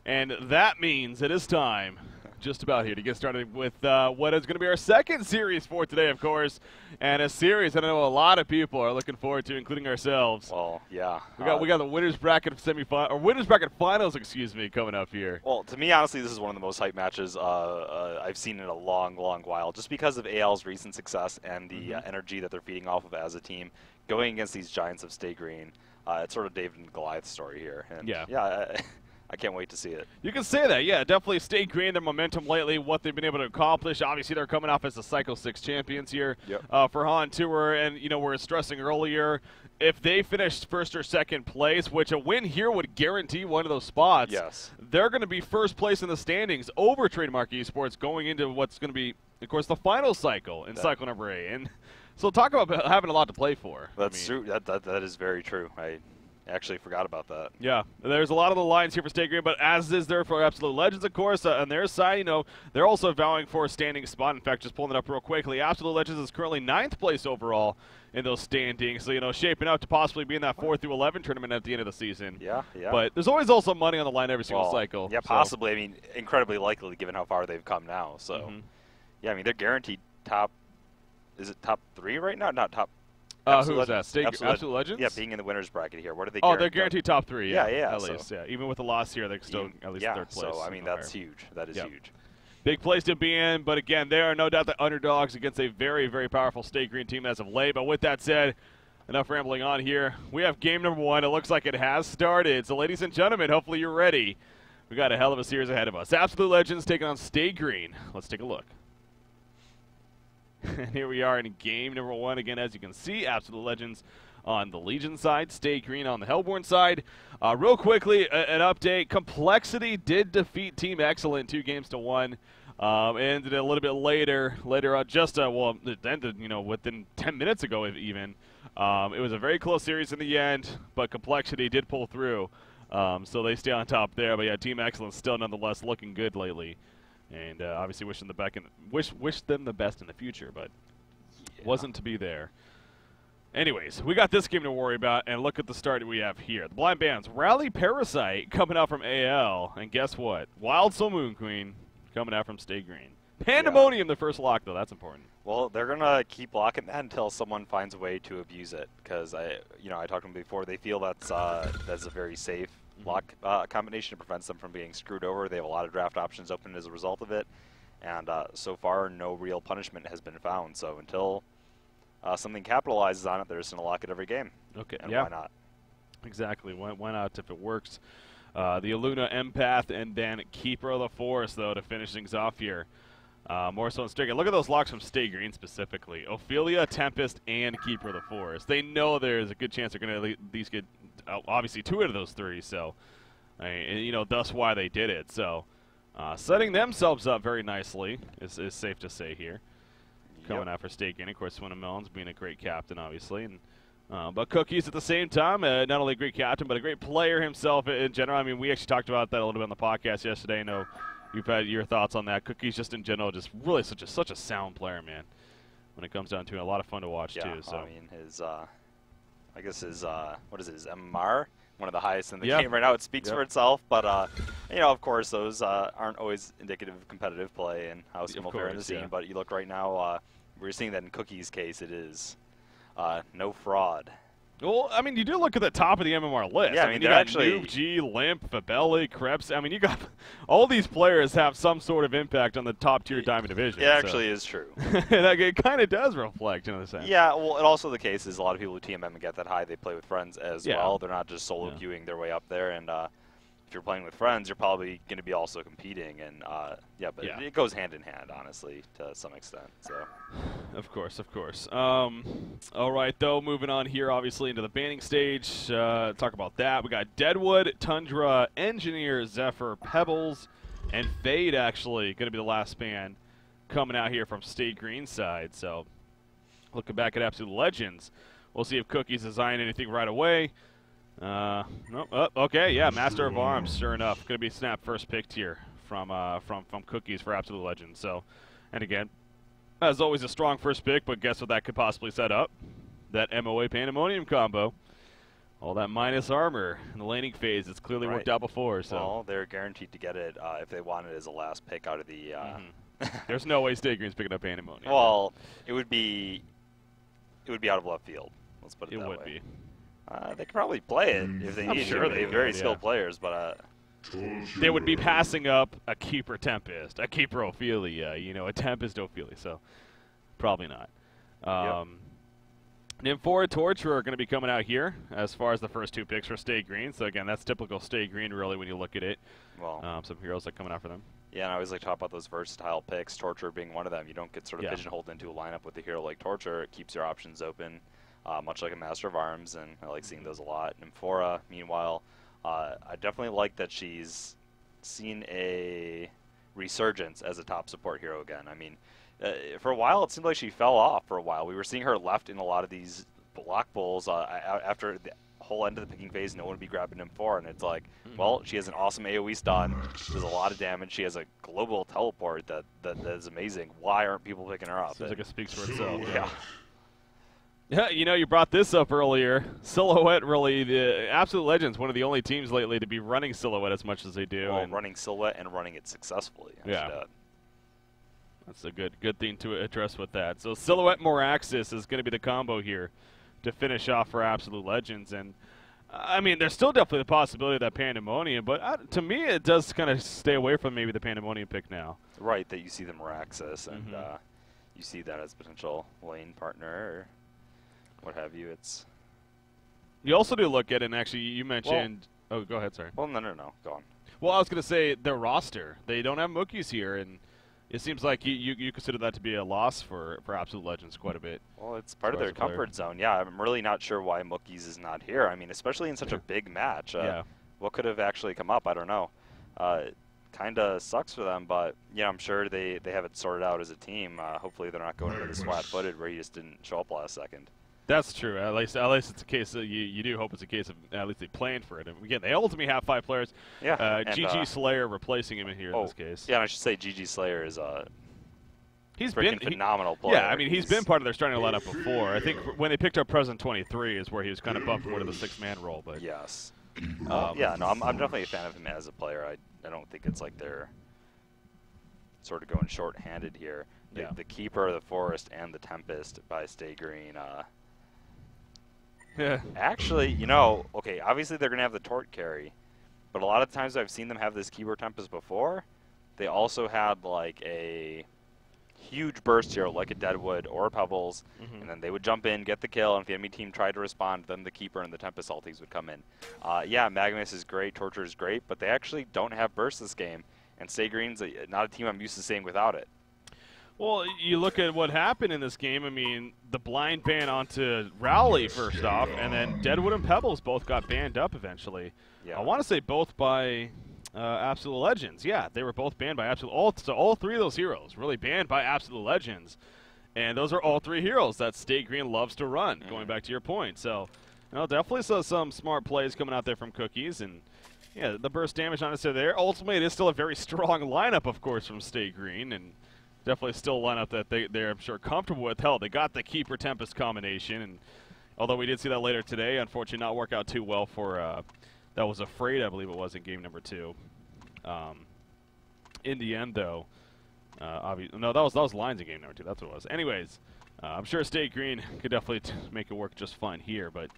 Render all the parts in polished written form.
And that means it is time, just about here, to get started with what is going to be our second series for today, of course. And a series that I know a lot of people are looking forward to, including ourselves. Well, yeah. We got the winners bracket winners bracket finals, excuse me, coming up here. Well, to me, honestly, this is one of the most hyped matches I've seen in a long, long while, just because of AL's recent success and the energy that they're feeding off of as a team, going against these giants of Stay Green. It's sort of David and Goliath story here. And yeah, I can't wait to see it. You can say that, yeah. Definitely Stay Green, their momentum lately, what they've been able to accomplish. Obviously, they're coming off as the Cycle 6 champions here for HoN Tour. And, you know, we were stressing earlier, if they finished first or second place, which a win here would guarantee one of those spots, they're going to be first place in the standings over Trademark Esports going into what's going to be, of course, the final cycle in cycle number 8. And so talk about having a lot to play for. That's true. That is very true. I actually forgot about that. Yeah, there's a lot of the lines here for Stay Green, but as is there for Absolute Legends, of course. On their side, you know, they're also vowing for a standing spot. In fact, just pulling it up real quickly, Absolute Legends is currently 9th place overall in those standings. So, you know, shaping out to possibly be in that 4 through 11 tournament at the end of the season. Yeah. But there's always also money on the line every single cycle. Yeah, possibly. I mean, incredibly likely given how far they've come now. So, yeah, I mean, they're guaranteed top. Is it top 3 right now? Not top. Who is that? Absolute Legends? Yeah, being in the winners bracket here. What are they? Oh, they're guaranteed top 3. Yeah, at least. Yeah, even with the loss here, they're still at least 3rd place. So I mean, that's huge. That is huge. Big place to be in, but again, they are no doubt the underdogs against a very, very powerful Stay Green team as of late. But with that said, enough rambling on here. We have game number 1. It looks like it has started. So, ladies and gentlemen, hopefully you're ready. We got a hell of a series ahead of us. Absolute Legends taking on Stay Green. Let's take a look. And here we are in game number 1. Again, as you can see, Absolute Legends on the Legion side, Stay Green on the Hellborn side. Real quickly, an update. Complexity did defeat Team Excellent 2-1. Ended a little bit later on, well, it ended, you know, within 10 minutes ago even. It was a very close series in the end, but Complexity did pull through. So they stay on top there. But yeah, Team Excellent still nonetheless looking good lately. And obviously wish them the best in the future, but wasn't to be there. Anyways, we got this game to worry about, and look at the start we have here. The Blind Bands, Rally Parasite coming out from AL, and guess what? Wild Soul Moon Queen coming out from Stay Green. Pandemonium, the first lock, though. That's important. Well, they're going to keep blocking that until someone finds a way to abuse it, because I talked to them before. They feel that's a very safe lock combination. It prevents them from being screwed over. They have a lot of draft options open as a result of it, and so far no real punishment has been found. So until something capitalizes on it, they're just going to lock it every game. Okay, and why not? Exactly. Why not if it works? The Aluna Empath and then Keeper of the Forest, though, to finish things off here. More so in Stay Green. Look at those locks from Stay Green specifically. Ophelia, Tempest, and Keeper of the Forest. They know there's a good chance they're going to at least get, obviously, 2 out of those 3. So, you know, that's why they did it. So, setting themselves up very nicely is safe to say here. Coming out for Stay Green. Of course, Swinton Melons being a great captain, obviously. And but Cookies at the same time, not only a great captain, but a great player himself in general. I mean, we actually talked about that a little bit on the podcast yesterday. I know you've had your thoughts on that. Cookies just in general, just really such a sound player, man. When it comes down to it, a lot of fun to watch too. So I mean, his what is it, his MMR, one of the highest in the game right now. It speaks for itself. But you know, of course, those aren't always indicative of competitive play and how some will fare in the scene. But you look right now, we're seeing that in Cookies' case, it is no fraud. Well, I mean, you do look at the top of the MMR list. Yeah, I mean, you got actually Noob, G, Limp, Fabelli, Krebs. I mean, you got all these players have some sort of impact on the top tier Diamond Division. It actually is true. It kind of does reflect in a sense. Yeah, well, and also the case is a lot of people who TMM and get that high, they play with friends as well. They're not just solo queuing their way up there. And if you're playing with friends, you're probably going to be also competing. And it goes hand in hand, honestly, to some extent. So. Of course. All right, though, moving on here, obviously, into the banning stage. Talk about that. We got Deadwood, Tundra, Engineer, Zephyr, Pebbles, and Fade, actually, going to be the last ban coming out here from Stay Green side. So, looking back at Absolute Legends, we'll see if Cookies design anything right away. Okay, yeah, Master of Arms, sure enough. Going to be Snap first picked here from Cookies for Absolute Legends. So, and again, as always, a strong first pick, but guess what that could possibly set up? That MOA Pandemonium combo. All that minus armor in the laning phase. It's clearly worked out before. So well, they're guaranteed to get it if they want it as a last pick out of the. There's no way Stay Green's picking up Pandemonium. Well, it would be out of left field. Let's put it that way. It would be. They could probably play it if they need sure to. They have very skilled players, but they would be passing up a Keeper Tempest, a Keeper Ophelia, a Tempest Ophelia. So probably not. Nymphora Torture are going to be coming out here as far as the first 2 picks for Stay Green. So again, that's typical Stay Green really when you look at it. Well, some heroes are coming out for them. Yeah, and I always like to talk about those versatile picks, Torture being one of them. You don't get sort of pigeonholed into a lineup with a hero like Torture. It keeps your options open, much like a Master of Arms, and I like seeing those a lot. Nymphora, meanwhile, I definitely like that she's seen a resurgence as a top support hero again. I mean, for a while, it seemed like she fell off for a while. We were seeing her left in a lot of these block bowls after the whole end of the picking phase. No one would be grabbing Nymphora, and it's like, well, she has an awesome AoE stun. She does a lot of damage. She has a global teleport that is amazing. Why aren't people picking her up? Seems like it speaks for itself. Yeah. Yeah, you brought this up earlier. Silhouette, really, the Absolute Legends, one of the only teams lately to be running Silhouette as much as they do. Well, and running Silhouette and running it successfully. That's a good thing to address with that. So Silhouette Moraxis is going to be the combo here to finish off for Absolute Legends. And, I mean, there's still definitely the possibility of that Pandemonium, but to me it does kind of stay away from maybe the Pandemonium pick now. Right, that you see the Moraxis, and you see that as a potential lane partner or what have you. You also do look at it, and actually you mentioned... Well, oh, go ahead, sorry. Well, no, go on. Well, I was going to say their roster. They don't have Mookies here, and it seems like you consider that to be a loss for Absolute Legends quite a bit. Well, it's part of their comfort zone. Yeah, I'm really not sure why Mookies is not here. I mean, especially in such a big match. What could have actually come up? I don't know. Kind of sucks for them, but yeah, I'm sure they have it sorted out as a team. Hopefully they're not going into this flat-footed where you just didn't show up last second. That's true. At least it's a case of you do hope it's a case of at least they planned for it. And again, they ultimately have 5 players. Yeah. GG Slayer replacing him in here in this case. Yeah, and I should say GG Slayer is he's been phenomenal player. Yeah, I mean he's been part of their starting lineup before. I think when they picked up Present 23 is where he was kind of bumped more to the 6-man role. But yes. Yeah, no, I'm definitely a fan of him as a player. I don't think it's like they're sort of going short-handed here. The Keeper of the Forest and the Tempest by Stay Green. Actually, okay, obviously they're going to have the Tort carry, but a lot of times I've seen them have this Keeper Tempest before. They also had like a huge burst hero like a Deadwood or a Pebbles, and then they would jump in, get the kill, and if the enemy team tried to respond, then the Keeper and the Tempest ultis would come in. Yeah, Magnus is great, Torture is great, but they actually don't have burst this game, and Stay Green's not a team I'm used to seeing without it. Well, you look at what happened in this game. I mean, the blind ban onto Rowley first off, and then Deadwood and Pebbles both got banned up eventually. Yeah. I want to say both by Absolute Legends. Yeah, they were both banned by Absolute. So all 3 of those heroes really banned by Absolute Legends, and those are all 3 heroes that Stay Green loves to run. Going back to your point, so definitely some smart plays coming out there from Cookies, and yeah, the burst damage not necessarily there. Ultimately, it is still a very strong lineup, of course, from Stay Green, and definitely still a lineup that they're, I'm sure, comfortable with. Hell, they got the Keeper Tempest combination, and although we did see that later today, unfortunately not work out too well for that was Afraid, I believe it was, in game number 2. In the end, though, no, that was Lines in game number 2. That's what it was. Anyways, I'm sure Stay Green could definitely make it work just fine here. But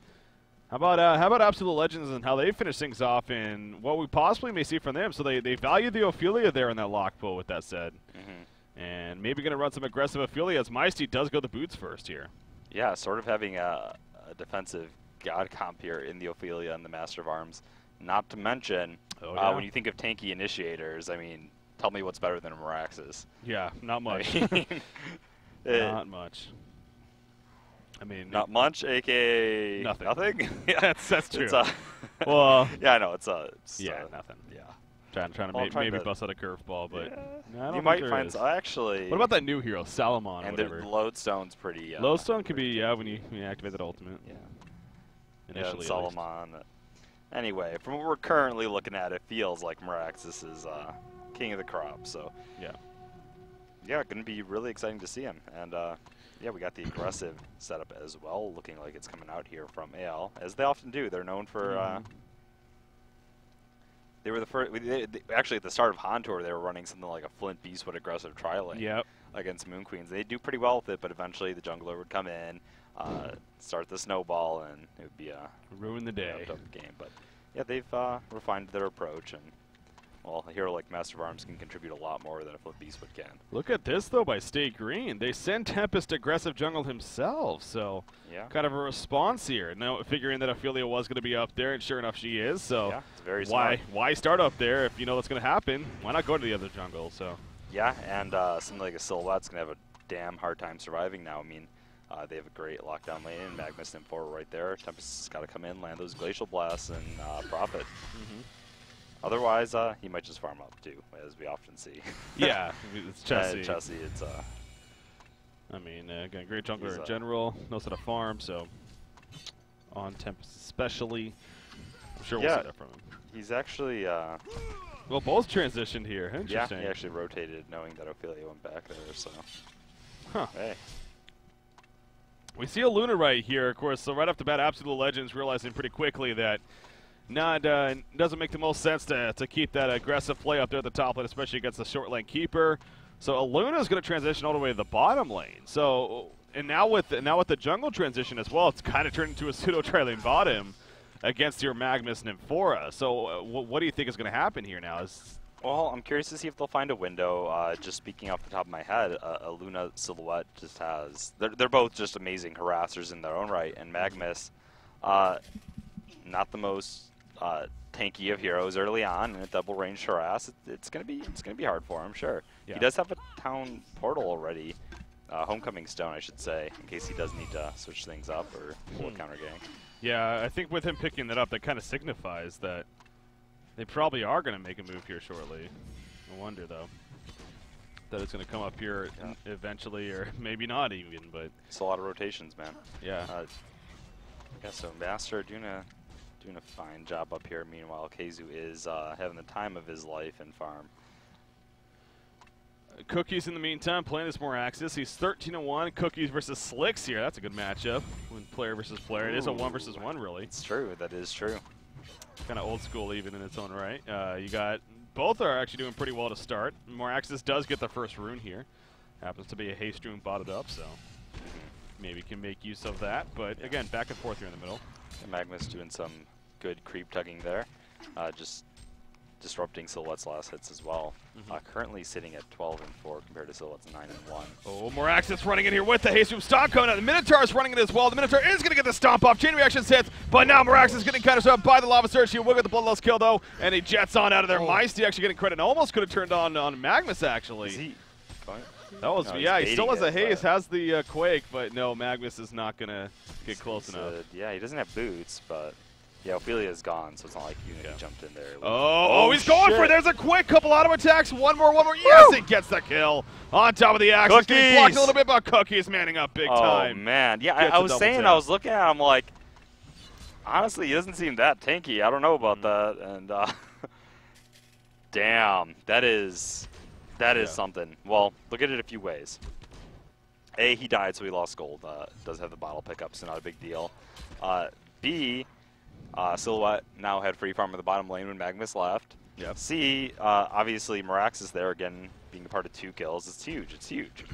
how about Absolute Legends and how they finish things off and what we possibly may see from them? So they value the Ophelia there in that lock pool. With that said. And maybe going to run some aggressive Ophelia as Maesty does go the boots first here. Yeah, sort of having a defensive god comp here in the Ophelia and the Master of Arms. Not to mention, when you think of tanky initiators, I mean, tell me what's better than a Moraxis. Yeah, not much. Not much. I mean, not much, a.k.a. nothing. Nothing? Yeah, that's true. Well, yeah, I know, it's nothing. Yeah. Trying to maybe bust out a curveball, but no, you might find actually. What about that new hero, Salamon? And or whatever? The Lodestone's pretty. Lodestone can be when you activate that ultimate. Yeah. Initially, Salamon. Anyway, from what we're currently looking at, it feels like Moraxis is king of the crop. So yeah. yeah, going to be really exciting to see him. And yeah, we got the aggressive setup as well, looking like it's coming out here from AL, as they often do. They're known for. They were the first. Actually, at the start of HoN Tour, they were running something like a Flint Beastwood aggressive tri-lane against Moon Queens. They do pretty well with it, but eventually the jungler would come in, start the snowball, and it would be a ruin the day game. But yeah, they've refined their approach, and well, a hero like Master of Arms can contribute a lot more than a Flint Beastwood can. Look at this, though, by State Green. They send Tempest aggressive jungle himself, so kind of a response here. Now, figuring that Ophelia was going to be up there, and sure enough, she is. So yeah, it's very smart. Why start up there if you know what's going to happen? Why not go to the other jungle? So yeah, and something like a Silhouette's going to have a damn hard time surviving now. I mean, they have a great lockdown lane, and Magnus and 4 right there. Tempest has got to come in, land those Glacial Blasts, and profit. Otherwise, he might just farm up too, as we often see. Yeah, it's Chessie. Chessie, it's I mean, again, great jungler in general, knows how to farm, so on Tempest especially, I'm sure we'll see that from him. He's actually well, both transitioned here. Interesting. Yeah, he actually rotated, knowing that Ophelia went back there. So, hey. We see a Luna right here, of course. So right off the bat, Absolute Legends realizing pretty quickly that. Doesn't make the most sense to keep that aggressive play up there at the top lane, especially against the short lane keeper. So Aluna is going to transition all the way to the bottom lane. So now with the jungle transition as well, it's kind of turned into a pseudo tri-lane bottom against your Magnus Nymphora. So what do you think is going to happen here now? Well, I'm curious to see if they'll find a window. Just speaking off the top of my head, Aluna Silhouette just has they're both just amazing harassers in their own right, and Magnus not the most tanky of heroes early on, and a double range harass. It's gonna be hard for him, sure. Yeah. He does have a town portal already, homecoming stone, I should say, in case he does need to switch things up or pull a counter gang. Yeah, I think with him picking that up, that kind of signifies that they probably are going to make a move here shortly. No wonder though that it's going to come up here eventually, or maybe not even. But it's a lot of rotations, man. Yeah. Yeah. So Master doing a fine job up here. Meanwhile, Keizu is having the time of his life in farm. Cookies in the meantime playing this more Axis. He's 13-1. Cookies versus Slicks here. That's a good matchup when player versus player. It is a 1 versus 1 really. It's true. That is true. Kind of old school even in its own right. You got both are actually doing pretty well to start. Moraxis does get the first rune here. Happens to be a haste rune botted up, so maybe can make use of that. But again, back and forth here in the middle. And Magnus doing some good creep tugging there, just disrupting Silhouette's last hits as well. Currently sitting at 12-4 compared to Silhouette's 9-1. Oh, Moraxis running in here with the haste rune stomp coming out. The Minotaur is running it as well. The Minotaur is going to get the stomp off. Chain reaction hits, but now Moraxis getting countered up by the Lava Surge. He will get the bloodlust kill though, and he jets on out of there. Meisty actually getting credit. Almost could have turned on Magnus actually. Is he? That was he still has a haste, has the Quake, but no, Magnus is not going to get close enough. Yeah, he doesn't have boots, but yeah, Ophelia is gone, so it's not like Unity jumped in there. Oh, he's going for it. There's a quick couple auto attacks. One more. Yes, he gets the kill. On top of the axe. He's getting blocked a little bit, but Cookie's manning up big time. Oh, man. Yeah, I was saying, I was looking at him like, honestly, he doesn't seem that tanky. I don't know about that. And damn, that is something. Well, look at it a few ways. A, he died, so he lost gold. Does have the bottle pickup, so not a big deal. B, Silhouette now had free farm in the bottom lane when Magnus left. Yep. C, obviously Moraxis there again, being a part of 2 kills. It's huge. It's huge.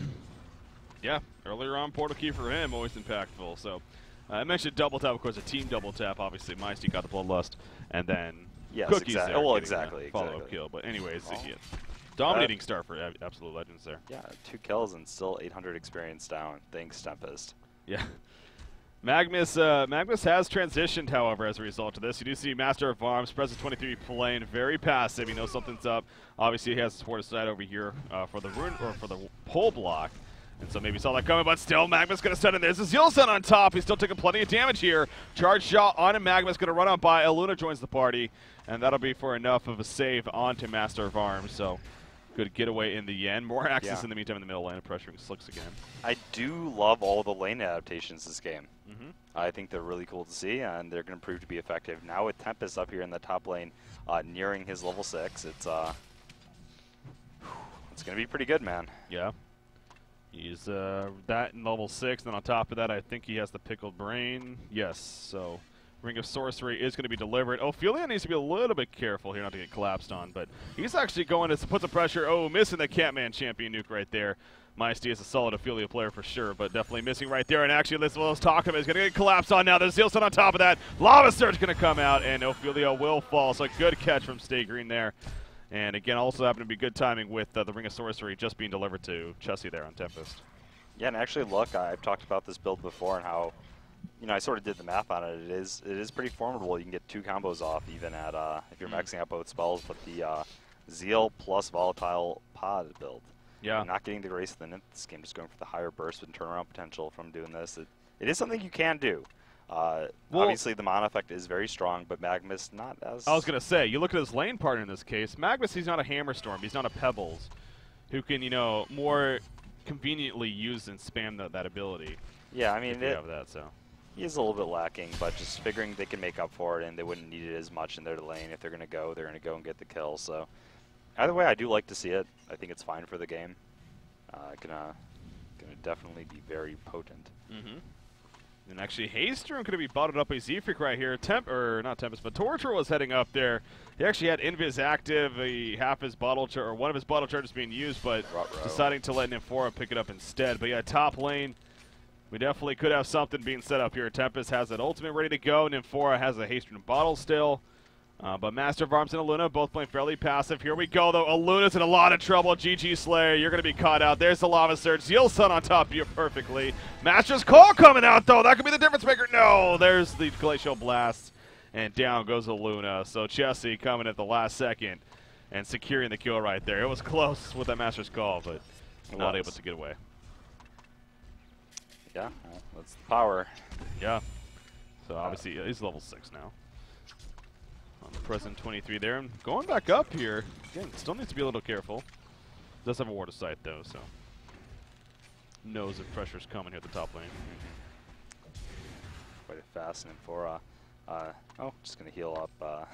Yeah, earlier on, portal key for him, always impactful. So I mentioned double tap, of course, a team double tap. Obviously, Meisty got the bloodlust, and then Cookies there. Well, exactly. Follow-up kill. But anyways, dominating start for Absolute Legends there. Yeah, 2 kills and still 800 experience down. Thanks, Tempest. Yeah. Magnus has transitioned, however, as a result of this. You do see Master of Arms, Presence 23 playing very passive. He knows something's up. Obviously, he has the support side over here for the rune or for the pole block. And so maybe saw that coming, but still, Magnus going to stun in. There's a Zeal Sun on top. He's still taking plenty of damage here. Charge shot on him. Magnus going to run on by. Aluna joins the party, and that'll be for enough of a save onto Master of Arms. So good getaway in the end. More access in the meantime in the middle lane, pressuring Slicks again. I do love all the lane adaptations this game. I think they're really cool to see, and they're going to prove to be effective. Now with Tempest up here in the top lane, nearing his level 6, it's it's going to be pretty good, man. Yeah. He's that in level 6. Then on top of that, I think he has the Pickled Brain. Yes, so Ring of Sorcery is going to be delivered. Ophelia needs to be a little bit careful here not to get collapsed on, but he's actually going to put some pressure. Oh, missing the Catman champion nuke right there. Maesty is a solid Ophelia player for sure, but definitely missing right there. And actually, let's talk about it. He's going to get collapsed on now. There's Zeal Sun on top of that. Lava Surge going to come out, and Ophelia will fall. So a good catch from Stay Green there. And again, also happened to be good timing with the Ring of Sorcery just being delivered to Chessie there on Tempest. Yeah, and actually, look, I've talked about this build before and how, you know, I sort of did the math on it. It is pretty formidable. You can get 2 combos off even at if you're maxing out both spells. But the Zeal plus Volatile Pod build. Yeah. Not getting the Grace of the Nymph this game, just going for the higher burst and turnaround potential from doing this. It is something you can do. Obviously, the mana effect is very strong, but Magmus not as... I was going to say, you look at his lane partner in this case. Magmus, he's not a Hammerstorm. He's not a Pebbles who can, you know, more conveniently use and spam that ability. Yeah, I mean, if you have that, so. He is a little bit lacking, but just figuring they can make up for it and they wouldn't need it as much in their lane. If they're going to go and get the kill. So either way, I do like to see it. I think it's fine for the game. Gonna definitely be very potent. Mm-hmm. And actually, Haystrom could be bottled up by Z-Freak right here. Not Tempest, but Torture was heading up there. He actually had Invis active, half his bottle or one of his bottle charges being used, but deciding to let Nymphora pick it up instead. But yeah, top lane, we definitely could have something being set up here. Tempest has an ultimate ready to go. Nymphora has a Haystrom bottle still. But Master of Arms and Aluna both playing fairly passive. Here we go, though. Aluna's in a lot of trouble. GG Slayer, you're going to be caught out. There's the Lava Surge. Zeal Sun on top of you perfectly. Master's Call coming out, though. That could be the difference maker. No, there's the Glacial Blast. And down goes Aluna. So Chessie coming at the last second and securing the kill right there. It was close with that Master's Call, but not able to get away. Yeah, well, that's the power. Yeah. So obviously he's level 6 now. On the present 23 there, and going back up here. Again, still needs to be a little careful. Does have a Ward of Sight though, so knows if pressure's coming here at the top lane. Quite a fast Nymphora. Oh, just gonna heal up.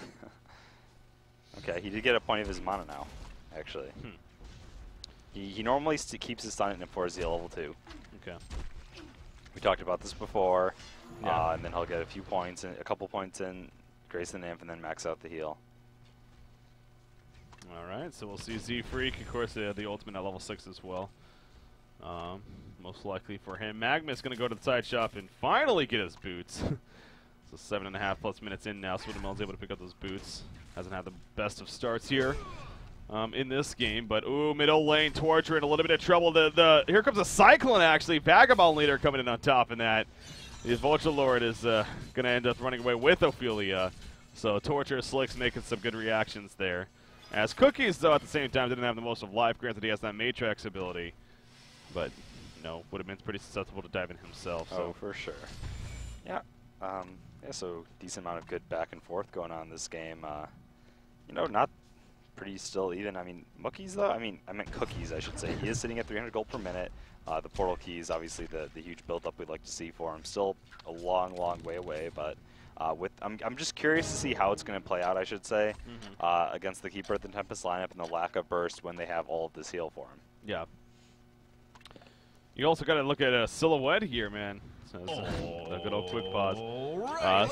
Okay, he did get a point of his mana now, actually. He normally keeps his stun at Nymphora Zeal level 2. Okay. We talked about this before, yeah. And then he'll get a couple points in Grace the Nymph, and then max out the heal. Alright, so we'll see Z-Freak, of course, the ultimate at level 6 as well. Most likely for him. Magma's going to go to the side shop and finally get his boots. So 7.5+ minutes in now, so Mel's able to pick up those boots. Hasn't had the best of starts here in this game, but ooh, middle lane Torture in a little bit of trouble. Here comes a Cyclone, actually. Vagabond leader coming in on top in that. His Vulture Lord is going to end up running away with Ophelia. So Torture Slick's making some good reactions there. As Cookies, though, at the same time, didn't have the most of life. Granted, he has that Matrix ability. But, you know, would have been pretty susceptible to dive in himself. So. Oh, for sure. Yeah. Yeah, so decent amount of good back and forth going on in this game. You know, not pretty still even. I mean, Mookies, though? I meant Cookies, I should say. He is sitting at 300 gold per minute. The portal keys, obviously, the huge build-up we'd like to see for him. Still a long, long way away, but I'm just curious to see how it's going to play out, I should say, against the Keeper of the Tempest lineup and the lack of burst when they have all of this heal for him. Yeah. You also got to look at a Silhouette here, man. So a good old quick pause.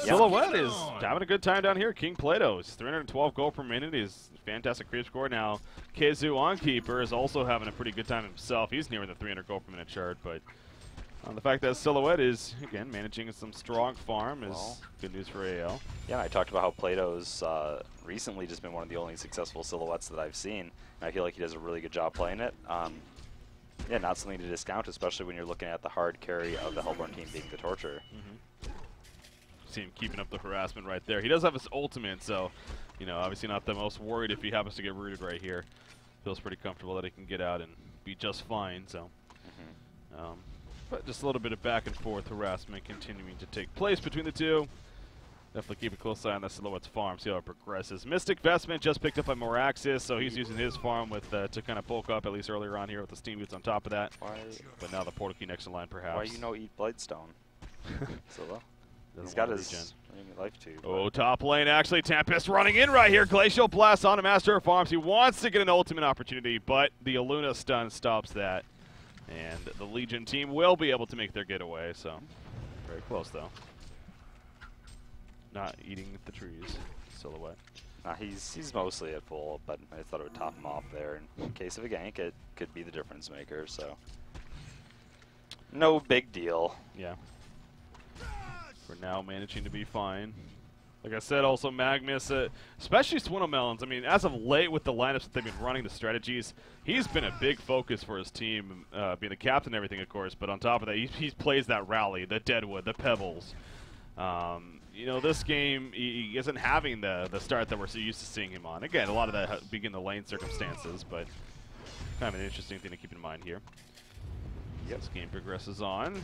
Silhouette is having a good time down here. King Plato's 312 gold per minute. He's fantastic creep score. Now, Keizu on Keeper is also having a pretty good time himself. He's nearing the 300 gold per minute chart, but the fact that Silhouette is, again, managing some strong farm is good news for AL. Yeah, and I talked about how Plato's recently just been one of the only successful Silhouettes that I've seen, and I feel like he does a really good job playing it. Yeah, not something to discount, especially when you're looking at the hard carry of the Hellborn team being the Torture. See him keeping up the harassment right there. He does have his ultimate, so, you know, obviously not the most worried if he happens to get rooted right here. Feels pretty comfortable that he can get out and be just fine, so. But just a little bit of back and forth harassment continuing to take place between the two. Definitely keep a close eye on the Silhouette's farm, see how it progresses. Mystic Vestment just picked up by Moraxis, so he's using his farm with to kind of bulk up, at least earlier on here with the Steam Boots on top of that. But now the Portal Key next in line, perhaps. Why you no eat Blightstone? Scylla? He's got his life too. Oh, top lane, actually, Tempest running in right here. Glacial Blast on a Master of Farms. He wants to get an ultimate opportunity, but the Aluna stun stops that. And the Legion team will be able to make their getaway, so very close, though. Not eating the trees. Silhouette. He's mostly at full, but I thought it would top him off there. In case of a gank, it could be the difference maker, so no big deal. Yeah. For now, managing to be fine. Like I said, also Magnus, especially Swindlemelons. I mean, as of late with the lineups that they've been running, the strategies, he's been a big focus for his team, being the captain and everything, of course. But on top of that, he plays that rally, the Deadwood, the Pebbles. You know, this game, he isn't having the start that we're so used to seeing him on. Again, a lot of that being the lane circumstances, but kind of an interesting thing to keep in mind here. Yep. This game progresses on.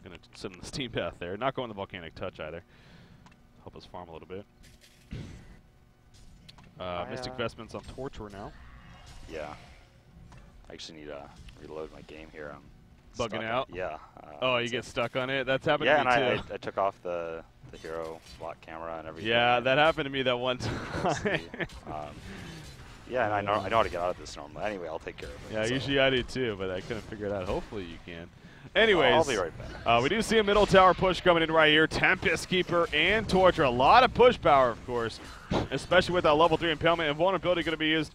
Gonna sit on the steam path there. Not going the volcanic touch either. Help us farm a little bit. Mystic Vestments on Torture now. Yeah. I actually need to reload my game here. I'm bugging out? Yeah. Oh, you get stuck on it? That's happened to me too. Yeah, and I took off the hero lock camera and everything. Yeah, that happened to me that one time. Yeah, and I know how to get out of this normally. Anyway, I'll take care of it. Yeah, so. Usually I do too, but I couldn't figure it out. Hopefully you can. Anyways, I'll be right back. We do see a middle tower push coming in right here. Tempest Keeper and Torture. A lot of push power, of course, especially with that level 3 impalement and vulnerability going to be used.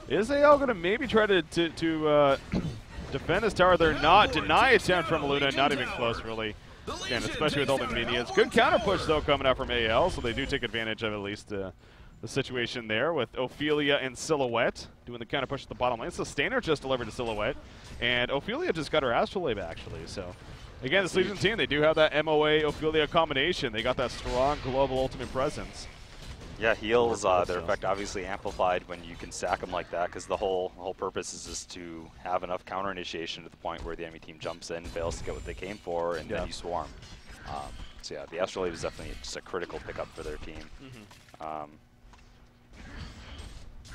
Is AL going to maybe try to defend this tower? They're not. Deny attempt from Luna. Not even close, really. Again, especially with all the minions. Good counter push, though, coming out from AL, so they do take advantage of at least the situation there with Ophelia and Silhouette doing the counter push at the bottom lane. So Standard just delivered to Silhouette, and Ophelia just got her Astrolabe, actually. So, again, this Legion team, they do have that MOA-Ophelia combination. They got that strong global ultimate presence. Yeah, heals, their effect obviously amplified when you can stack them like that, because the whole purpose is just to have enough counter initiation to the point where the enemy team jumps in, fails to get what they came for, and then you swarm. So yeah, the Astrolabe is definitely just a critical pickup for their team.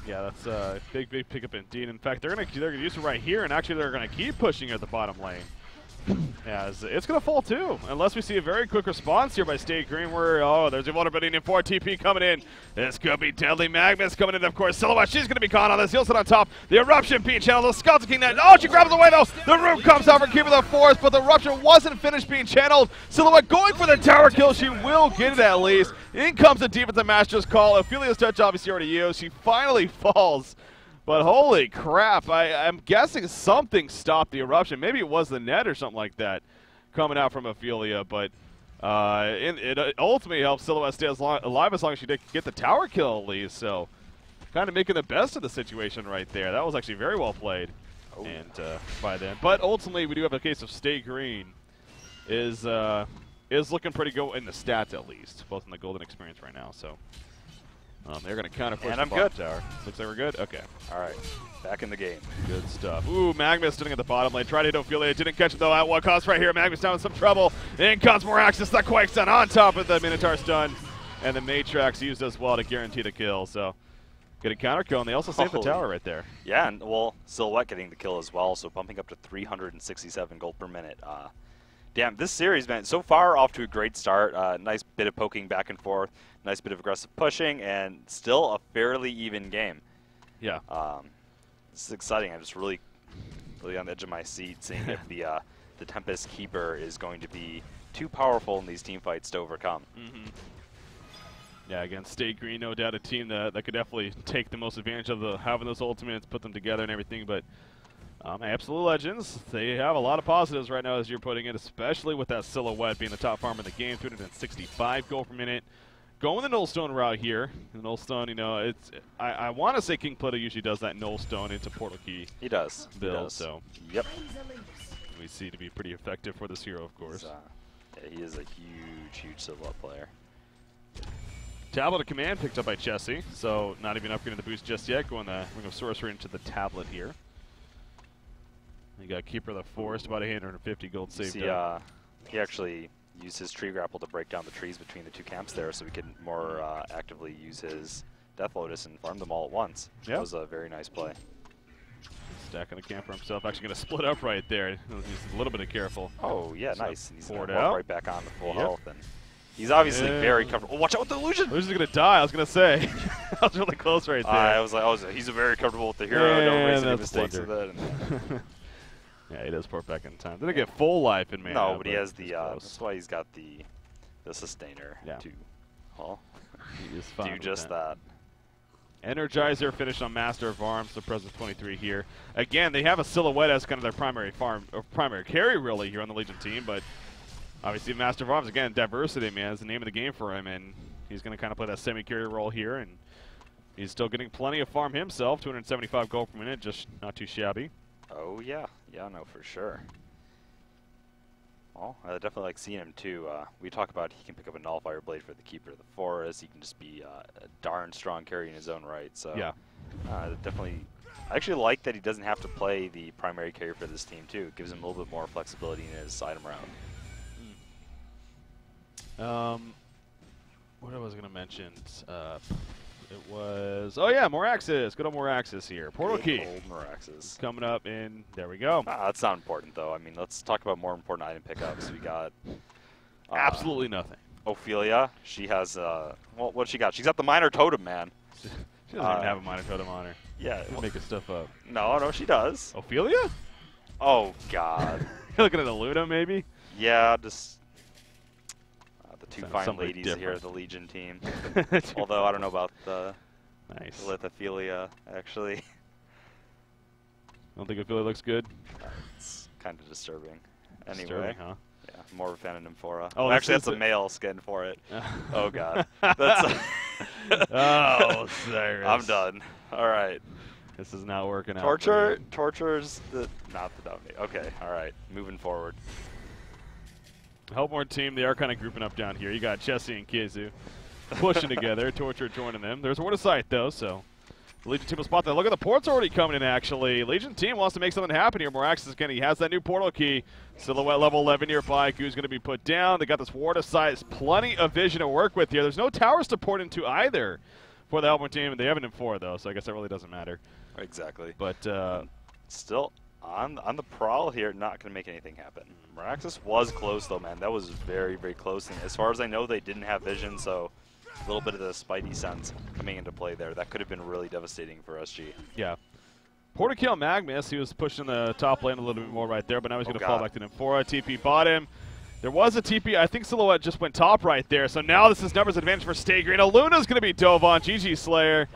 Yeah, that's a big pickup indeed. In fact, they're gonna use it right here, and actually they're gonna keep pushing at the bottom lane. As it's gonna fall too, unless we see a very quick response here by State Green. Where there's a vulnerability in 4 TP coming in. This could be deadly. Magnus coming in, of course. Silhouette, she's gonna be caught on this. He'll sit on top. The eruption being channeled. The Skeleton King net. Oh, she grabs away though. The root comes out for Keeper of the Forest, but the eruption wasn't finished being channeled. Silhouette going for the tower kill. She will get it at least. In comes the defensive master's call. Ophelia's touch obviously already used. She finally falls. But holy crap, I'm guessing something stopped the eruption. Maybe it was the net or something like that coming out from Ophelia. But it ultimately helped Silhouette stay alive as long as she did get the tower kill at least. So kind of making the best of the situation right there. That was actually very well played and by them. But ultimately, we do have a case of Stay Green is looking pretty good in the stats at least, both in the Golden Experience right now. So. They're going to counter push the bottom tower. Looks like we're good? Okay. All right. Back in the game. Good stuff. Ooh, Magnus sitting at the bottom lane. Tried to hit Ophelia. Didn't catch it, though, at what cost right here. Magnus down in some trouble. In comes Moraxis. The Quake stun on top of the Minotaur stun. And the Matrax used as well to guarantee the kill. So, get a counter kill, and they also saved the tower right there. Yeah, and, well, Silhouette getting the kill as well, so bumping up to 367 gold per minute. Damn, this series, man, so far off to a great start. Nice bit of poking back and forth, nice bit of aggressive pushing, and still a fairly even game. Yeah. This is exciting. I'm just really on the edge of my seat, seeing if the Tempest Keeper is going to be too powerful in these team fights to overcome. Yeah, again, State Green, no doubt a team that could definitely take the most advantage of having those ultimates, put them together and everything, but Absolute Legends, they have a lot of positives right now as you're putting it, especially with that Silhouette being the top farmer in the game, 265 gold per minute. Going the Nullstone route here. The Nullstone, you know, I want to say King Pluto usually does that Nullstone into Portal Key. He does. Build, so. Yep. We see to be pretty effective for this hero, of course. Yeah, he is a huge Silhouette player. Tablet of Command picked up by Chessie, so not even upgrading the boost just yet. Going the Ring of Sorcery into the tablet here. You got Keeper of the Forest, about 850 gold saved. See, he actually used his tree grapple to break down the trees between the two camps there, so he could more actively use his Death Lotus and farm them all at once. Yep. That was a very nice play. Good Stacking the camp for himself. Actually going to split up right there. Just a little bit of careful. Oh, yeah, So nice. And he's poured going to out. right back on to full health. And he's obviously very comfortable. Oh, watch out with the illusion! Illusion's going to die, I was going to say. I was really close right there. I was like, he's very comfortable with the hero. Don't raise any mistakes with it. Yeah, he does port back in time. Didn't get full life in mana. No, but he has the, that's why he's got the sustainer to, well, do just that. Energizer finished on Master of Arms, the Presence 23 here. Again, they have a Silhouette as kind of their primary primary carry, really, here on the Legion team, but obviously Master of Arms, again, diversity, man, is the name of the game for him, and he's going to kind of play that semi-carry role here, and he's still getting plenty of farm himself, 275 gold per minute, just not too shabby. Oh, yeah. Yeah, no, for sure. Well, I definitely like seeing him, too. We talk about he can pick up a Nullifier Blade for the Keeper of the Forest. He can just be a darn strong carry in his own right. So, yeah. Definitely. I actually like that he doesn't have to play the primary carry for this team, too. It gives him a little bit more flexibility in his item round. What I was going to mention, it was, oh yeah, Moraxis. Good old Moraxis here. Portal Key. Old Moraxis. Coming up in, there we go. That's not important, though. I mean, let's talk about more important item pickups. We got... absolutely nothing. Ophelia. She has, well, what's she got? She's got the Minor Totem, man. She doesn't even have a Minor Totem on her. Yeah. She's making stuff up. No, she does. Ophelia? Oh, God. You're looking at a Luna, maybe? Yeah, just... the two Sounds fine ladies different. here at the Legion team. Although, I don't know about the... Nice. Lithophilia, actually. Don't think Ophelia looks good? It's kind of disturbing. Anyway. Disturbing, huh? Yeah, more of a fan of Nymphora. Oh, actually, that's a male skin for it. Oh, God. That's oh, Cyrus. I'm done. All right. This is not working out. Torture's not the dominate. Okay, all right. Moving forward. Helpmore team, they are kind of grouping up down here. You got Chessie and Kizu pushing together. Torture joining them. There's Word of Sight, though, so the Legion team will spot that. Look at the ports already coming in, actually. Legion team wants to make something happen here. Moraxis again, he has that new portal key. Silhouette level 11 nearby. Goo's going to be put down. They got this Ward of Sight. Plenty of vision to work with here. There's no towers to port into either for the Helpmore team, and they have an M4, though, so I guess that really doesn't matter. Exactly. But still on the prowl here, not going to make anything happen. Moraxis was close, though, man. That was very, very close. And as far as I know, they didn't have vision, so a little bit of the Spidey sense coming into play there. That could have been really devastating for SG. Yeah. Portakill Magnus, he was pushing the top lane a little bit more right there, but now he's going to fall back to Nymphora. TP bought him. There was a TP. I think Silhouette just went top right there, so now this is numbers advantage for Stay Green. Luna's going to be dove on. GG Slayer.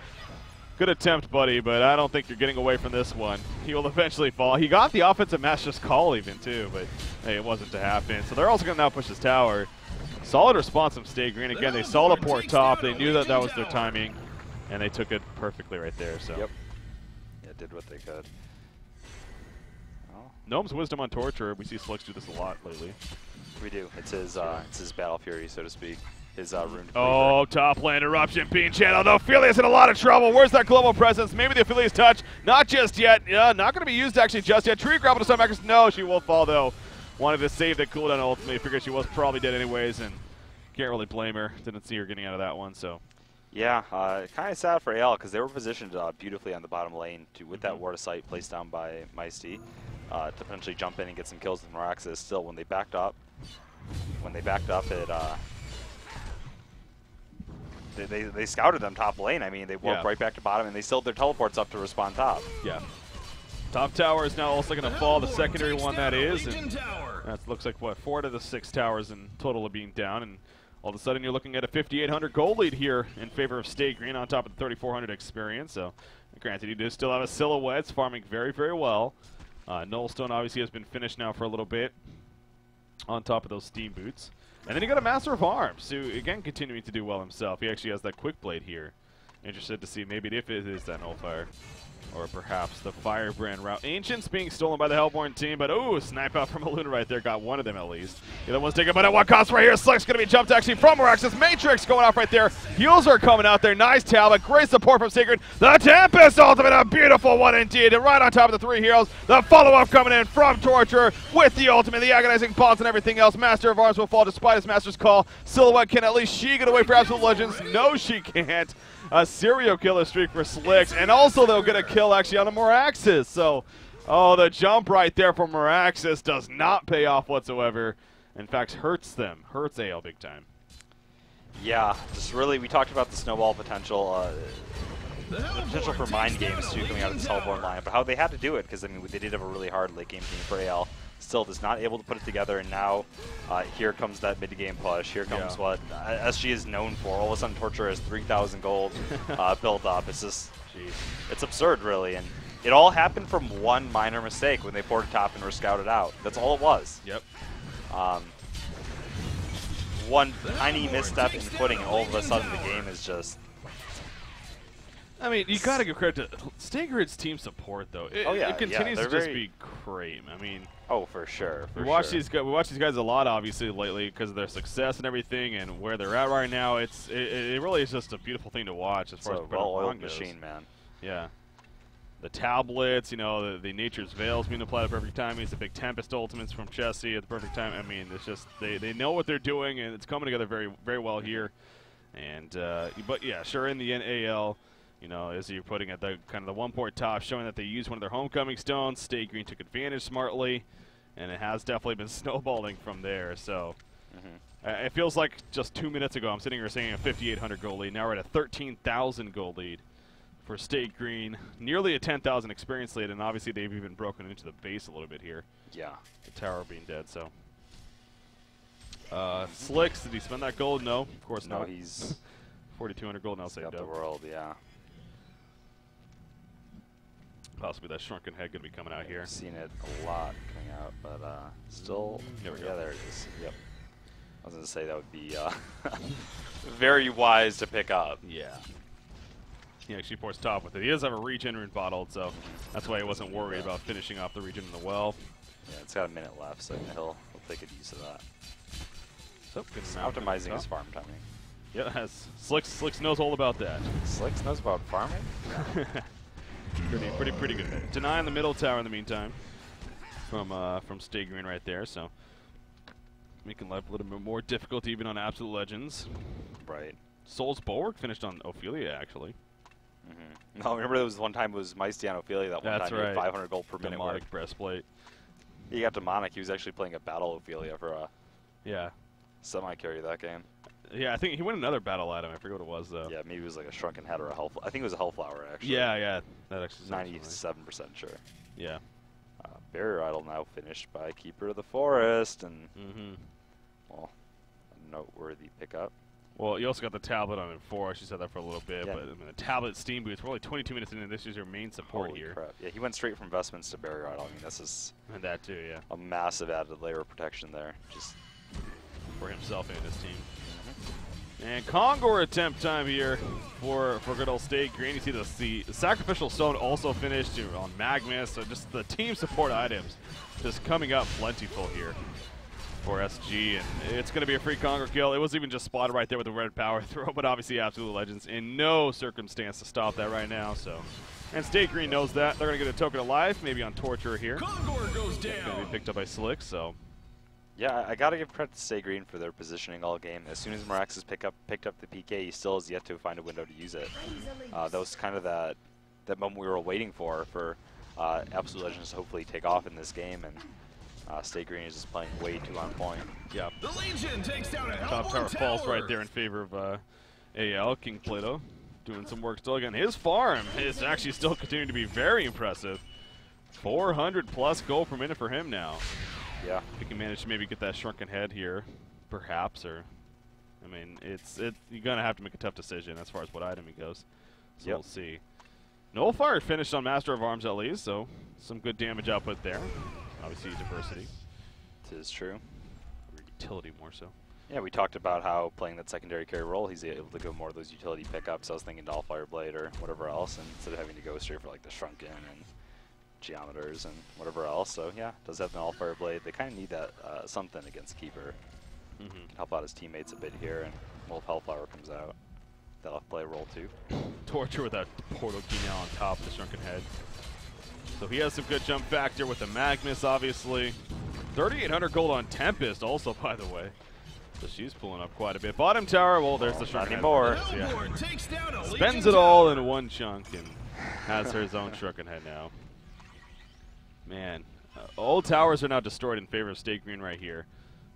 Good attempt, buddy, but I don't think you're getting away from this one. He will eventually fall. He got the offensive Master's Call even, too, but hey, it wasn't to happen. So they're also going to now push his tower. Solid response from Stay Green. Again, they saw the port top. They knew that that was their timing, and they took it perfectly right there. So. Yep. Yeah, did what they could. Oh. Gnome's Wisdom on Torture. We see Slux do this a lot lately. We do. It's his Battle Fury, so to speak. His rune. Oh, top lane eruption being channeled. Ophelia's in a lot of trouble. Where's that global presence? Maybe the Ophelia's touch. Not just yet. Not going to be used actually just yet. Tree grapple to some Magnus. No, she will fall though. Wanted to save that cooldown ultimately. Figured she was probably dead anyways, and can't really blame her. Didn't see her getting out of that one. So. Yeah, kind of sad for AL because they were positioned beautifully on the bottom lane with that Ward of Sight placed down by Meisty to potentially jump in and get some kills with Moraxis. Still, when they backed up, they scouted them top lane. I mean, they walked right back to bottom, and they still their teleports up to respawn top. Yeah. Top tower is now also going to fall. The secondary one that is, and that looks like what 4 to the 6 towers in total are being down, and all of a sudden you're looking at a 5,800 gold lead here in favor of Stay Green on top of the 3,400 experience. So, granted, you do still have a Silhouette. It's farming very, very well. Nullstone obviously has been finished now for a little bit on top of those Steam Boots. And then you got a Master of Arms, who, again, continuing to do well himself. He actually has that Quick Blade here. Interested to see maybe if it is that Nullfire. Or perhaps the Firebrand route. Ancients being stolen by the Hellborn team, but ooh, snipe out from a Luna right there. Got one of them at least. The other one's taken, but at what cost right here? Sluck's going to be jumped actually from Moraxis. Matrix going off right there. Heals are coming out there. Nice Talbot. Great support from Sacred. The Tempest ultimate, a beautiful one indeed. And right on top of the 3 heroes, the follow-up coming in from Torture with the ultimate, the agonizing bonds and everything else. Master of Arms will fall despite his Master's Call. Silhouette, can at least she get away for Absolute Legends? No, she can't. a serial killer streak for Slicks, and also they'll get a kill actually on the Moraxis. So, oh, the jump right there for Moraxis does not pay off whatsoever. In fact, hurts them. Hurts AL big time. Yeah, just really, we talked about the snowball potential. The potential for mind games too coming out of this Hellborn lineup, but how they had to do it, because I mean they did have a really hard late game team for AL. Still just not able to put it together, and now here comes that mid game push. Here comes what SG is known for. All of a sudden, Torture has 3,000 gold built up. It's just, it's absurd, really, and it all happened from one minor mistake when they poured top and were scouted out. That's all it was. Yep. One tiny misstep in footing, and all of a sudden the game is just. I mean, you got to give credit to Stay Grid's team support, though. It continues to just be great. I mean, oh, for sure. We watch these guys a lot, obviously, lately because of their success and everything, and where they're at right now. It really is just a beautiful thing to watch as far as well-oiled machine, man. Yeah. The tablets, you know, the Nature's Veils being applied at the perfect time. He's the big Tempest ultimates from Chessie at the perfect time. I mean, it's just they know what they're doing, and it's coming together very, very well here. And but yeah, sure, in the NAL. You know, as you're putting at the kind of the 1 point top, showing that they used one of their homecoming stones. Stay Green took advantage smartly, and it has definitely been snowballing from there. So it feels like just 2 minutes ago, I'm sitting here saying a 5,800 gold lead. Now we're at a 13,000 gold lead for Stay Green, nearly a 10,000 experience lead, and obviously they've even broken into the base a little bit here. Yeah, the tower being dead. So Slicks, did he spend that gold? No, of course not. No, he's 4,200 gold now saved up. The world, yeah. Possibly that shrunken head going to be coming out here. I've seen it a lot coming out, but still, there we go. Yeah, there it is. Yep. I was going to say that would be very wise to pick up. Yeah. He actually forced top with it. He does have a regen rune bottled, so that's why he wasn't worried about finishing off the regen in the well. Yeah, it's got a minute left, so he'll take good use of that. So good optimizing his farm timing. Yeah, Slicks knows all about that. Slicks knows about farming? Pretty good. Deny in the middle tower in the meantime from Stay Green right there, so making life a little bit more difficult even on Absolute Legends. Right. Soul's Bulwark finished on Ophelia actually. No, remember there was one time it was Meisty on Ophelia that one time. He had 500 gold per minute. Demonic breastplate. He got demonic. He was actually playing a battle Ophelia for a semi-carry that game. Yeah, I think he won another battle item. I forget what it was, though. Yeah, maybe it was like a Shrunken Head or a Hellflower. I think it was a Hellflower, actually. Yeah. That actually 97% sure. Yeah. Barrier Idol now finished by Keeper of the Forest, and, well, a noteworthy pickup. Well, you also got the tablet on it before. She said that for a little bit, but I mean, the tablet Steam Boots, we're only 22 minutes into this is your main support here. Crap. Yeah, he went straight from Vestments to Barrier Idol. I mean, this is and that too, yeah. A massive added layer of protection there. Just for himself and his team. And Kongor attempt time here for good old Stay Green. You see the Sacrificial Stone also finished on Magmus. So just the team support items just coming up plentiful here for SG. And it's going to be a free Kongor kill. It was even just spotted right there with the red power throw. But obviously Absolute Legends in no circumstance to stop that right now. So, and Stay Green knows that. They're going to get a token of life, maybe on Torture here. Kongor goes down. It's going to be picked up by Slick, so. Yeah, I gotta give credit to Stay Green for their positioning all game. As soon as Moraxis picked up the PK, he still has yet to find a window to use it. That was kind of that moment we were waiting for Absolute Legends to hopefully take off in this game, and Stay Green is just playing way too on point. Yeah. The Legion takes down a Top tower falls right there in favor of AL. King Plato doing some work still again. His farm is actually still continuing to be very impressive. 400 plus gold per minute for him now. Yeah. If he can manage to maybe get that shrunken head here, perhaps, or, I mean, you're going to have to make a tough decision as far as what item he goes. So we'll see. Nullfire finished on Master of Arms at least, so some good damage output there. Obviously, diversity. It is true. Or utility more so. Yeah, we talked about how playing that secondary carry role, he's able to go more of those utility pickups. I was thinking Nullfire Blade or whatever else, and instead of having to go straight for like the Shrunken and Geometers and whatever else. So yeah, does have an All-Fire Blade. They kind of need that something against Keeper. Can help out his teammates a bit here, and well, if Hellflower comes out, that'll play a role too. Torture with that portal key now on top of the Shrunken Head. So he has some good jump factor with the Magmus, obviously. 3,800 gold on Tempest also, by the way. So she's pulling up quite a bit. Bottom tower, well, there's the Not Shuriken. anymore. Yeah. Hellborn takes down a Spends Legion it all tower. in one chunk and has her own Shuriken head now. Man, all towers are now destroyed in favor of State Green right here.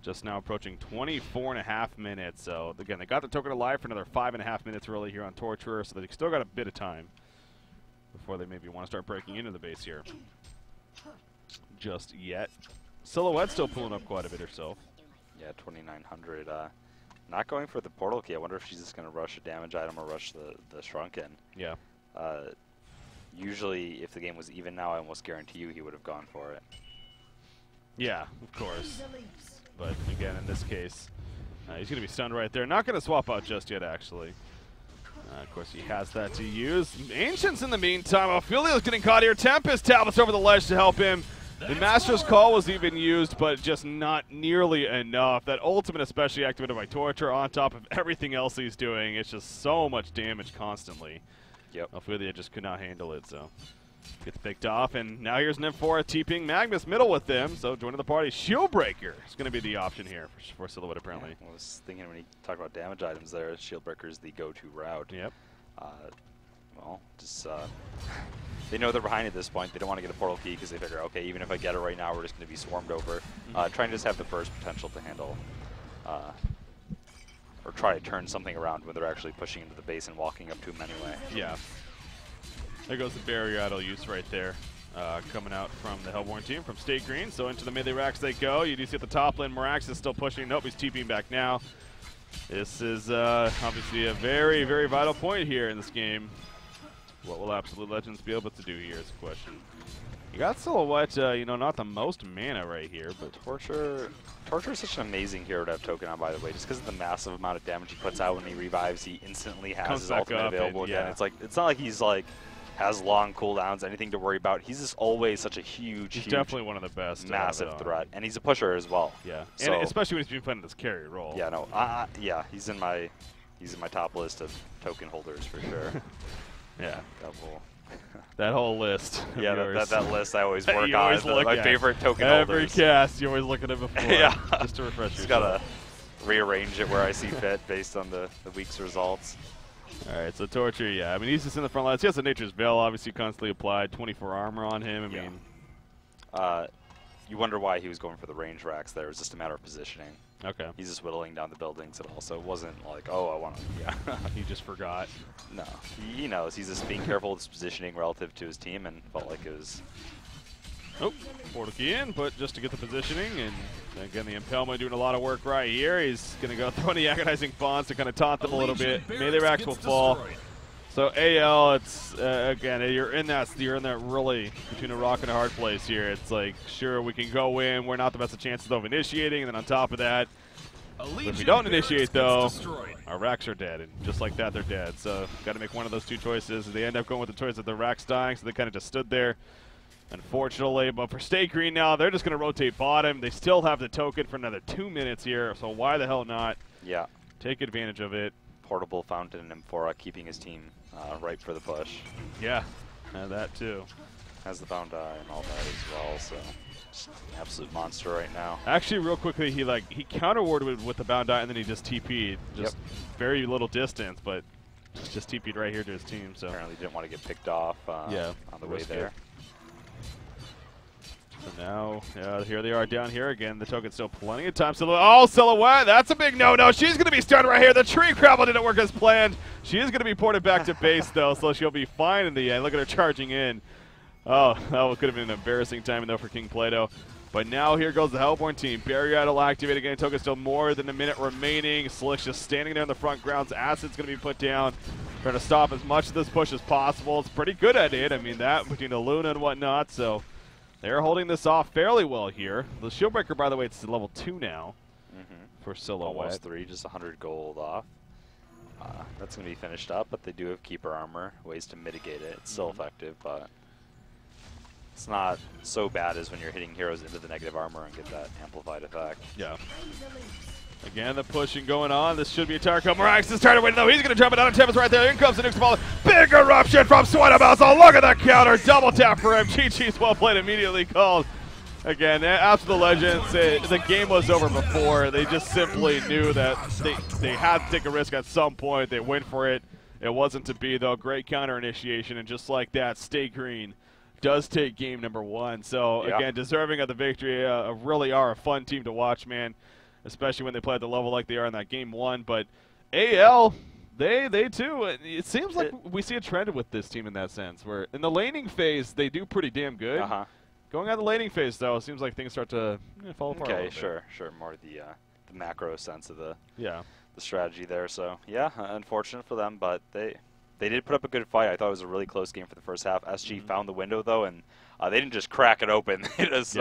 Just now approaching 24.5 minutes. So again, they got the token alive for another 5.5 minutes really here on Torturer, so they still got a bit of time before they maybe want to start breaking into the base here. Just yet. Silhouette still pulling up quite a bit herself. Yeah, 2,900. Not going for the portal key. I wonder if she's just going to rush a damage item or rush the Shrunken. Yeah. Usually, if the game was even now, I almost guarantee you he would have gone for it. Yeah, of course. But again, in this case, he's going to be stunned right there. Not going to swap out just yet, actually. Of course, he has that to use. Ancients in the meantime. Ophelia's getting caught here. Tempest tablets over the ledge to help him. The Master's Call was even used, but just not nearly enough. That ultimate especially activated by Torture on top of everything else he's doing. It's just so much damage constantly. Yep. Ophelia just could not handle it, so gets picked off. And now here's Nymphora TPing Magnus middle with them. So joining the party, Shieldbreaker is going to be the option here for Silhouette apparently. Yeah, I was thinking when you talk about damage items there, Shieldbreaker is the go-to route. Yep. Well, just they know they're behind at this point. They don't want to get a portal key because they figure, okay, even if I get it right now, we're just going to be swarmed over. Trying to just have the burst potential to handle, or try to turn something around when they're actually pushing into the base and walking up to them anyway. Yeah. There goes the barrier idle use right there. Coming out from the Hellborn team from State Green. So into the melee racks they go. You do see at the top lane, Marax is still pushing. Nope, he's TPing back now. This is obviously a very, very vital point here in this game. What will Absolute Legends be able to do here is the question. You got Silhouette, you know, not the most mana right here, but Torture is such an amazing hero to have token on, by the way, just because of the massive amount of damage he puts out when he revives. He instantly has his ultimate available again. It's like, it's not like he's like has long cooldowns, anything to worry about. He's just always such a huge, definitely one of the best, massive threat, and he's a pusher as well. Yeah, so, and especially when he's being playing this carry role. Yeah, no, yeah, he's in my top list of token holders for sure. Yeah, Double. That whole list. Yeah, that list I always work on. Always My favorite token Every holders. cast, you always look at it before. Yeah. Just to refresh yourself. Just gotta rearrange it where I see fit based on the week's results. All right, so Torture, yeah. I mean, he's just in the front lines. He has the Nature's Veil, obviously, constantly applied. 24 armor on him. I mean, you wonder why he was going for the range racks there. It was just a matter of positioning. okay. He's just whittling down the buildings and also it wasn't like, oh, I want to, yeah. He just forgot. No, he knows. He's just being careful with his positioning relative to his team and felt like it was... Oh, portal key in, but just to get the positioning. And again, the Impalement doing a lot of work right here. He's going to go throw the Agonizing Bonds to kind of taunt them a little bit. Melee racks will fall. So AL, it's again, you're in that really between a rock and a hard place here. It's like, sure, we can go in. We're not the best of chances of initiating, and then on top of that, if we don't initiate though, our racks are dead, and just like that, they're dead. So got to make one of those two choices. They end up going with the choice of the racks dying, so they kind of just stood there. Unfortunately, but for State Green now, they're just going to rotate bottom. They still have the token for another 2 minutes here, so why the hell not? Yeah. Take advantage of it. Portable Fountain and Nymphora keeping his team ripe for the push. Yeah, that too. Has the Bound Eye and all that as well, so just an absolute monster right now. Actually, real quickly, he counter-warded with the Bound Eye, and then he just TP'd. Just very little distance, but just TP'd right here to his team. So apparently didn't want to get picked off on the way there. So now, here they are down here again. The token's still plenty of time. Silhouette, that's a big no-no. She's going to be stunned right here. The tree crabble didn't work as planned. She is going to be ported back to base, though, so she'll be fine in the end. Look at her charging in. Oh, that could have been an embarrassing timing, though, for King Plato. But now here goes the Hellborn team. Barrier idle activated again. Token still more than a minute remaining. Slick's just standing there in the front grounds. Acid's going to be put down. Trying to stop as much of this push as possible. It's pretty good at it. I mean, that between the Luna and whatnot, so they're holding this off fairly well here. The Shieldbreaker, by the way, it's level 2 now for Silhouette. Almost 3, just 100 gold off. That's going to be finished up, but they do have Keeper Armor, ways to mitigate it. It's still effective, but it's not so bad as when you're hitting heroes into the negative armor and get that amplified effect. Yeah. Again, the pushing going on. This should be a tower kill. Marax is trying to win, though. He's going to jump it out of Tempest right there. In comes the next ball. Big eruption from Sweatamouse. Oh, look at that counter. Double tap for him. Chi-Chi's well played, immediately called. Again, Absolute Legends, the game was over before. They just simply knew that they had to take a risk at some point. They went for it. It wasn't to be, though. Great counter initiation, and just like that, Stay Green does take game number 1. So, again, deserving of the victory. Really are a fun team to watch, man, especially when they play at the level like they are in that game 1. But AL, they too, it seems like we see a trend with this team in that sense, where in the laning phase, they do pretty damn good. Going out the laning phase, though, it seems like things start to fall apart. Okay, sure. More the macro sense of the the strategy there. So yeah, unfortunate for them, but they did put up a good fight. I thought it was a really close game for the first half. SG found the window though, and they didn't just crack it open. It was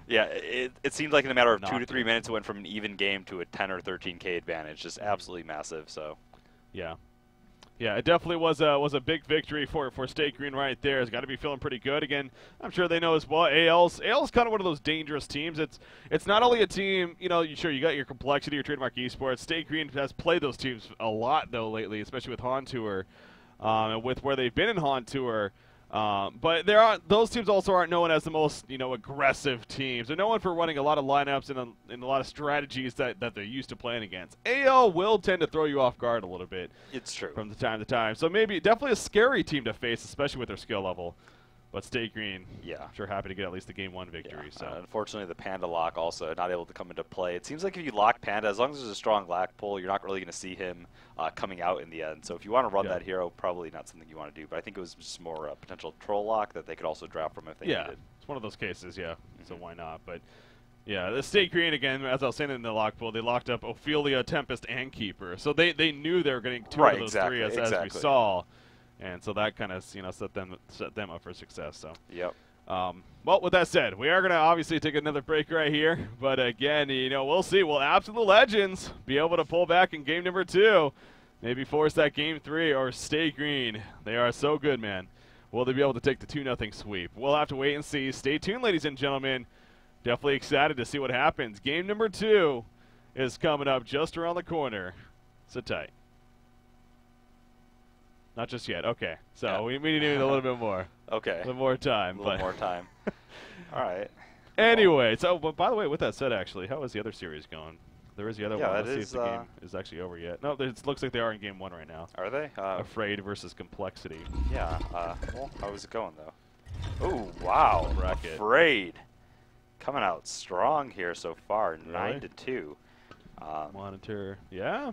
it seemed like in a matter of 2 to 3 minutes, it went from an even game to a 10 or 13K advantage. Just absolutely massive. So yeah, it definitely was a big victory for Stay Green right there. It's got to be feeling pretty good. Again, I'm sure they know as well. AL's kind of one of those dangerous teams. It's not only a team, you got your complexity, your trademark esports. Stay Green has played those teams a lot though lately, especially with HoN Tour, and with where they've been in HoN Tour. But those teams also aren't known as the most aggressive teams. They're known for running a lot of lineups and a lot of strategies that they're used to playing against. AL will tend to throw you off guard a little bit. It's true. From time to time. So definitely a scary team to face, especially with their skill level. But Stay Green, I'm sure happy to get at least the game 1 victory. So unfortunately, the Panda lock also not able to come into play. It seems like if you lock Panda, as long as there's a strong lag pull, you're not really going to see him coming out in the end. So if you want to run that hero, probably not something you want to do. But I think it was just more a potential troll lock that they could also draft from if they needed. It's one of those cases, so why not? But yeah, the Stay Green, again, as I was saying in the lock pool, they locked up Ophelia, Tempest, and Keeper. So they knew they were getting 2 of those 3 as we saw. And so that kind of set them up for success. So well, with that said, we are going to obviously take another break right here. But again, we'll see. Will Absolute Legends be able to pull back in game number 2? Maybe force that game 3 or Stay Green. They are so good, man. Will they be able to take the 2-0 sweep? We'll have to wait and see. Stay tuned, ladies and gentlemen. Definitely excited to see what happens. Game number 2 is coming up just around the corner. Sit tight. Not just yet. Okay. So we need a little bit more. Okay. A little more time. A little more time. All right. Anyway, but by the way, with that said, actually, how is the other series going? There is the other one. Let's see if the game is actually over yet. No, it looks like they are in game 1 right now. Are they? Afraid versus Complexity. Yeah. Well, how is it going, though? Oh, wow. Bracket. Afraid. Coming out strong here so far. Really? 9-2. Monitor. Yeah.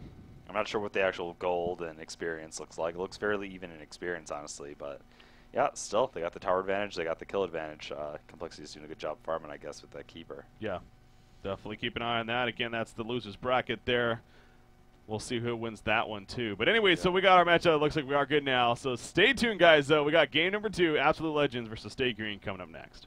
I'm not sure what the actual gold and experience looks like. It looks fairly even in experience, honestly. But, yeah, still, they got the tower advantage. They got the kill advantage. Complexity is doing a good job farming, I guess, with that keeper. Yeah, definitely keep an eye on that. Again, that's the loser's bracket there. We'll see who wins that one, too. But anyway, so we got our matchup. It looks like we are good now. So stay tuned, guys, though. We got game number 2, Absolute Legends versus Stay Green, coming up next.